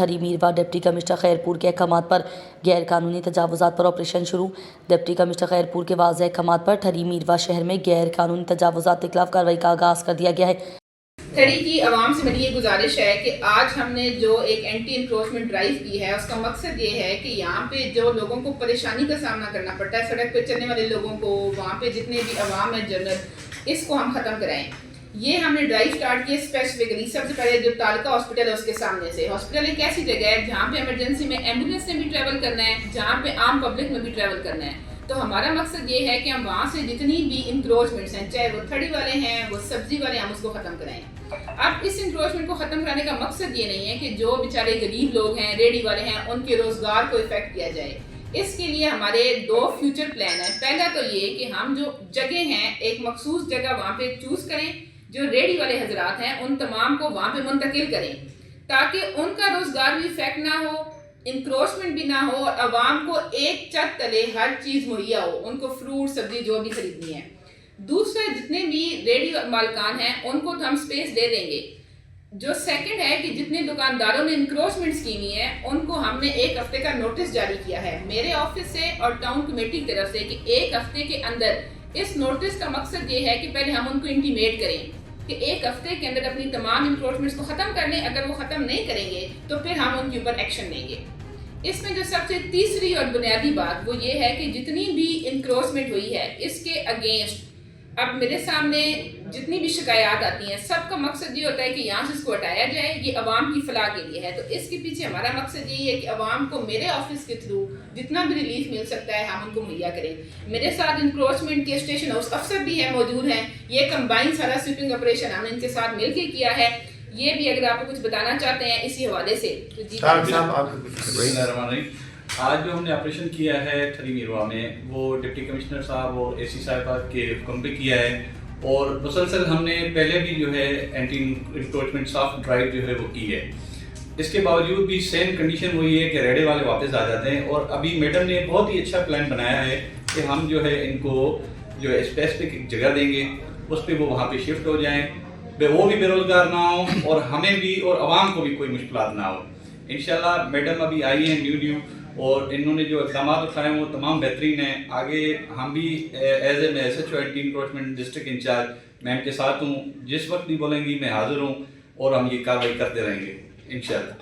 ٹھری میروا deputy commissioner Khairpur کے احکامات پر غیر قانونی تجاوزات پر آپریشن شروع۔ ڈپٹی کمشنر خیرپور کے واضح احکامات پر ٹھری میروا شہر میں غیر قانونی تجاوزات کے خلاف کارروائی کا آغاز کر دیا گیا ہے۔ ٹھری کی عوام سے میری یہ گزارش ہے کہ آج ہم نے جو ایک اینٹی انکروچمنٹ ڈرائیو کی ہے، اس کا مقصد یہ ہے کہ یہاں پہ جو لوگوں کو پریشانی کا سامنا کرنا پڑتا ہے، سڑک پہ چلنے والے لوگوں کو، وہاں پہ جتنے بھی عوام ہیں جنرل، اس کو ہم ختم کرائیں۔ یہ ہم نے ڈرائیو سٹارٹ کی اسپیسیفکلی سب سے پہلے جو تعلقہ ہاسپٹل ہے اس کے سامنے سے۔ ہاسپٹل ایک ایسی جگہ ہے جہاں پہ ایمرجنسی میں ایمبولینس سے بھی ٹریول کرنا ہے، جہاں پہ عام پبلک میں بھی ٹریول کرنا ہے۔ تو ہمارا مقصد یہ ہے کہ ہم وہاں سے جتنی بھی انکروچمنٹس ہیں، چاہے وہ تھڑی والے ہیں، وہ سبزی والے، ہم اس کو ختم کرائیں۔ اب اس انکروچمنٹ کو ختم کرانے کا مقصد یہ نہیں ہے کہ جو بیچارے غریب لوگ ہیں، ریڑھی والے ہیں، ان کے روزگار کو افیکٹ کیا جائے۔ اس کے لیے ہمارے 2 فیوچر پلان ہیں۔ پہلا تو یہ کہ ہم جو جگہ ہیں، ایک مخصوص جگہ وہاں پہ چوز کریں، جو ریڑھی والے حضرات ہیں ان تمام کو وہاں پہ منتقل کریں تاکہ ان کا روزگار بھی افیکٹ نہ ہو، انکروچمنٹ بھی نہ ہو، اور عوام کو ایک چھت تلے ہر چیز مہیا ہو، ان کو فروٹ سبزی جو بھی خریدنی ہے۔ دوسرے جتنے بھی ریڑھی مالکان ہیں ان کو تو ہم سپیس دے دیں گے۔ جو سیکنڈ ہے کہ جتنے دکانداروں نے انکروچمنٹس کی ہوئی ہیں ان کو ہم نے 1 ہفتے کا نوٹس جاری کیا ہے میرے آفس سے اور ٹاؤن کمیٹی کی طرف سے کہ 1 ہفتے کے اندر، اس نوٹس کا مقصد یہ ہے کہ پہلے ہم ان کو انٹیمیٹ کریں کہ 1 ہفتے کے اندر اپنی تمام انکروچمنٹس کو ختم کر لیں۔ اگر وہ ختم نہیں کریں گے تو پھر ہم ان کے اوپر ایکشن لیں گے۔ اس میں جو سب سے تیسری اور بنیادی بات وہ یہ ہے کہ جتنی بھی انکروچمنٹ ہوئی ہے اس کے اگینسٹ اب میرے سامنے جتنی بھی شکایات آتی ہیں، سب کا مقصد یہ ہوتا ہے کہ یہاں سے اس کو ہٹایا جائے، یہ عوام کی فلاح کے لیے ہے۔ تو اس کے پیچھے ہمارا مقصد یہی ہے کہ عوام کو میرے آفس کے تھرو جتنا بھی ریلیف مل سکتا ہے ہم ان کو مہیا کریں۔ میرے ساتھ انکروچمنٹ کے اسٹیشن ہاؤس افسر بھی ہیں، موجود ہیں۔ یہ کمبائن سارا سویپنگ آپریشن ہم نے ان کے ساتھ مل کے کیا ہے۔ یہ بھی اگر آپ کو کچھ بتانا چاہتے ہیں اسی حوالے سے تو جی۔ آج جو ہم نے آپریشن کیا ہے ٹھری میروا میں، وہ ڈپٹی کمشنر صاحب اور اے سی صاحبہ کے حکم پہ کیا ہے، اور مسلسل ہم نے پہلے بھی جو ہے اینٹی انکروچمنٹ سافٹ ڈرائیو جو ہے وہ کی ہے۔ اس کے باوجود بھی سیم کنڈیشن وہی ہے کہ ریڑے والے واپس آ جاتے ہیں، اور ابھی میڈم نے بہت ہی اچھا پلان بنایا ہے کہ ہم جو ہے ان کو جو ہے اسپیسفک جگہ دیں گے، اس پہ وہ وہاں پہ شفٹ ہو جائیں، وہ بھی بے روزگار نہ ہوں اور ہمیں بھی اور عوام کو بھی کوئی مشکلات نہ ہو۔ انشاءاللہ میڈم ابھی آئی ہیں نیو اور انہوں نے جو اقدامات اٹھائے ہیں وہ تمام بہترین ہیں۔ آگے ہم بھی as A S H O anti encroachment district incharge میں ان کے ساتھ ہوں، جس وقت بھی بولیں گی میں حاضر ہوں، اور ہم یہ کارروائی کرتے رہیں گے انشاءاللہ۔